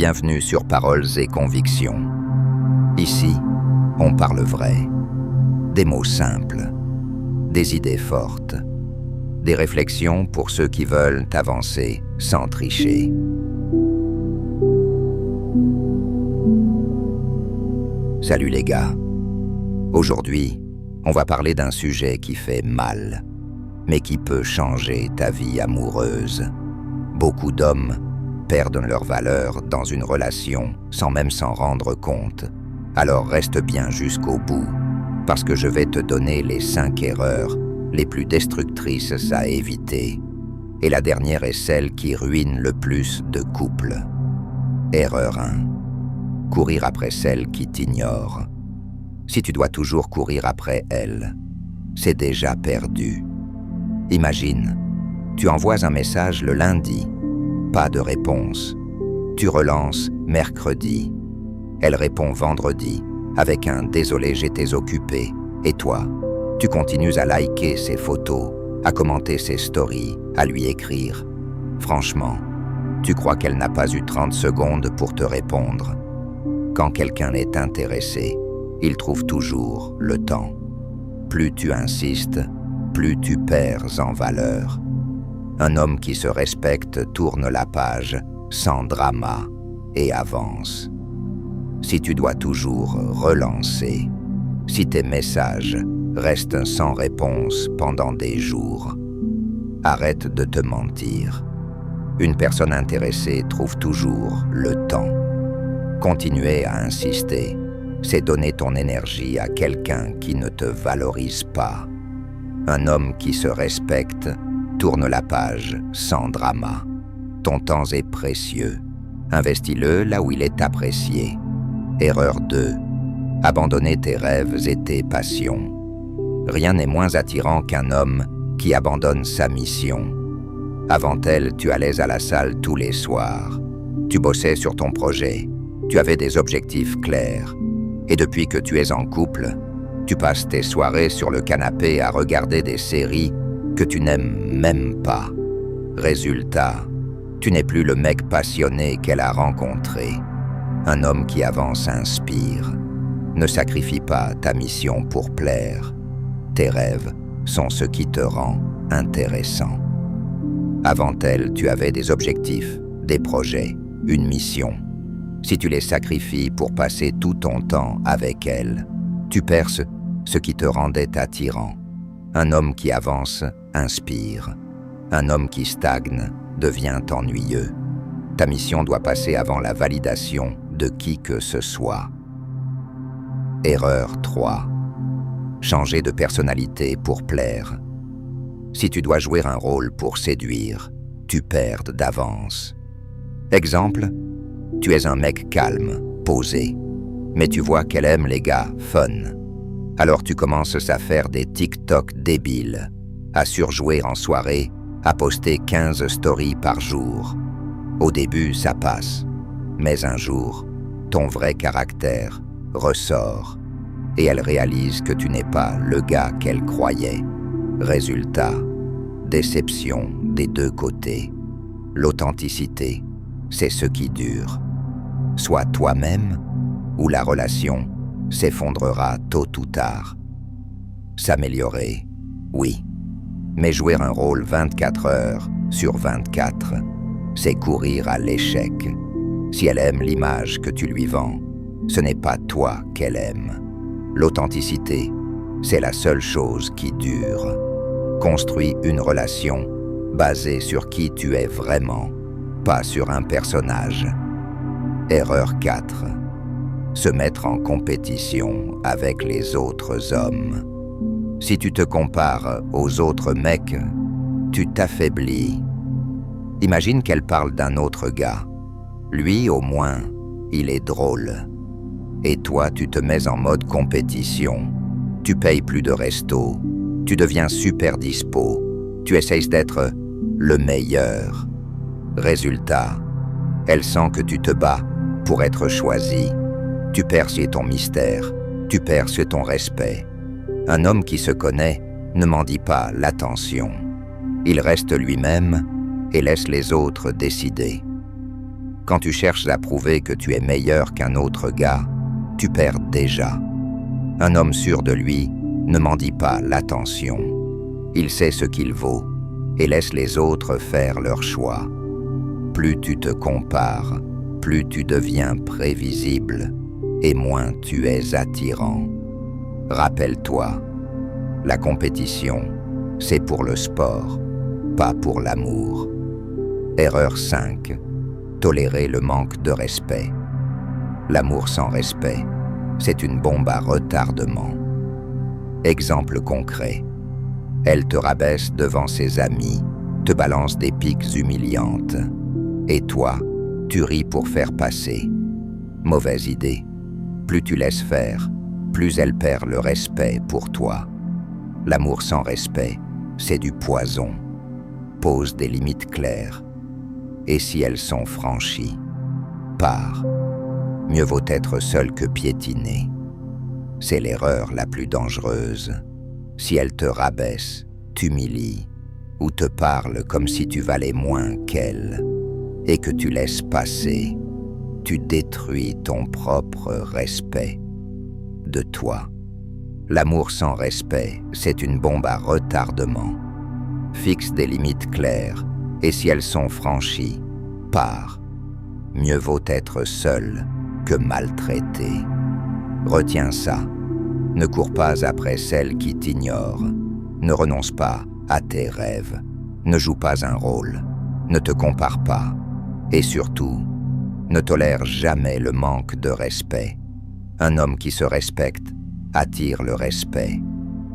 Bienvenue sur Paroles et Convictions. Ici, on parle vrai. Des mots simples, des idées fortes, des réflexions pour ceux qui veulent avancer sans tricher. Salut les gars. Aujourd'hui, on va parler d'un sujet qui fait mal, mais qui peut changer ta vie amoureuse. Beaucoup d'hommes perdent leur valeur dans une relation sans même s'en rendre compte. Alors reste bien jusqu'au bout, parce que je vais te donner les 5 erreurs les plus destructrices à éviter. Et la dernière est celle qui ruine le plus de couples. Erreur 1. Courir après celle qui t'ignore. Si tu dois toujours courir après elle, c'est déjà perdu. Imagine, tu envoies un message le lundi, pas de réponse. Tu relances mercredi. Elle répond vendredi avec un « désolé, j'étais occupé ». Et toi, tu continues à liker ses photos, à commenter ses stories, à lui écrire. Franchement, tu crois qu'elle n'a pas eu 30 secondes pour te répondre. Quand quelqu'un est intéressé, il trouve toujours le temps. Plus tu insistes, plus tu perds en valeur. Un homme qui se respecte tourne la page, sans drama, et avance. Si tu dois toujours relancer, si tes messages restent sans réponse pendant des jours, arrête de te mentir. Une personne intéressée trouve toujours le temps. Continuer à insister, c'est donner ton énergie à quelqu'un qui ne te valorise pas. Un homme qui se respecte tourne la page sans drama. Ton temps est précieux. Investis-le là où il est apprécié. Erreur 2. Abandonner tes rêves et tes passions. Rien n'est moins attirant qu'un homme qui abandonne sa mission. Avant elle, tu allais à la salle tous les soirs. Tu bossais sur ton projet. Tu avais des objectifs clairs. Et depuis que tu es en couple, tu passes tes soirées sur le canapé à regarder des séries que tu n'aimes même pas. Résultat, tu n'es plus le mec passionné qu'elle a rencontré. Un homme qui avance inspire. Ne sacrifie pas ta mission pour plaire. Tes rêves sont ce qui te rend intéressant. Avant elle, tu avais des objectifs, des projets, une mission. Si tu les sacrifies pour passer tout ton temps avec elle, tu perds ce qui te rendait attirant. Un homme qui avance inspire. Un homme qui stagne devient ennuyeux. Ta mission doit passer avant la validation de qui que ce soit. Erreur 3. Changer de personnalité pour plaire. Si tu dois jouer un rôle pour séduire, tu perds d'avance. Exemple, tu es un mec calme, posé, mais tu vois qu'elle aime les gars fun. Alors tu commences à faire des TikTok débiles, à surjouer en soirée, à poster 15 stories par jour. Au début, ça passe, mais un jour, ton vrai caractère ressort et elle réalise que tu n'es pas le gars qu'elle croyait. Résultat, déception des deux côtés. L'authenticité, c'est ce qui dure. Sois toi-même ou la relation s'effondrera tôt ou tard. S'améliorer, oui, mais jouer un rôle 24 heures sur 24, c'est courir à l'échec. Si elle aime l'image que tu lui vends, ce n'est pas toi qu'elle aime. L'authenticité, c'est la seule chose qui dure. Construis une relation basée sur qui tu es vraiment, pas sur un personnage. Erreur 4. Se mettre en compétition avec les autres hommes. Si tu te compares aux autres mecs, tu t'affaiblis. Imagine qu'elle parle d'un autre gars. Lui, au moins, il est drôle. Et toi, tu te mets en mode compétition. Tu payes plus de resto. Tu deviens super dispo. Tu essayes d'être le meilleur. Résultat, elle sent que tu te bats pour être choisi. Tu perds sur ton mystère. Tu perds sur ton respect. Un homme qui se connaît ne mendie pas l'attention. Il reste lui-même et laisse les autres décider. Quand tu cherches à prouver que tu es meilleur qu'un autre gars, tu perds déjà. Un homme sûr de lui ne mendie pas l'attention. Il sait ce qu'il vaut et laisse les autres faire leur choix. Plus tu te compares, plus tu deviens prévisible et moins tu es attirant. Rappelle-toi, la compétition, c'est pour le sport, pas pour l'amour. Erreur 5. Tolérer le manque de respect. L'amour sans respect, c'est une bombe à retardement. Exemple concret. Elle te rabaisse devant ses amis, te balance des piques humiliantes. Et toi, tu ris pour faire passer. Mauvaise idée. Plus tu laisses faire, plus elle perd le respect pour toi. L'amour sans respect, c'est du poison. Pose des limites claires. Et si elles sont franchies, pars. Mieux vaut être seul que piétiner. C'est l'erreur la plus dangereuse. Si elle te rabaisse, t'humilie, ou te parle comme si tu valais moins qu'elle, et que tu laisses passer, tu détruis ton propre respect de toi. L'amour sans respect, c'est une bombe à retardement. Fixe des limites claires, et si elles sont franchies, pars. Mieux vaut être seul que maltraité. Retiens ça. Ne cours pas après celle qui t'ignore. Ne renonce pas à tes rêves. Ne joue pas un rôle. Ne te compare pas. Et surtout, ne tolère jamais le manque de respect. Un homme qui se respecte attire le respect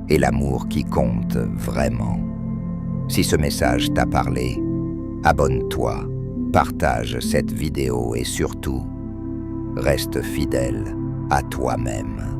et l'amour qui compte vraiment. Si ce message t'a parlé, abonne-toi, partage cette vidéo et surtout, reste fidèle à toi-même.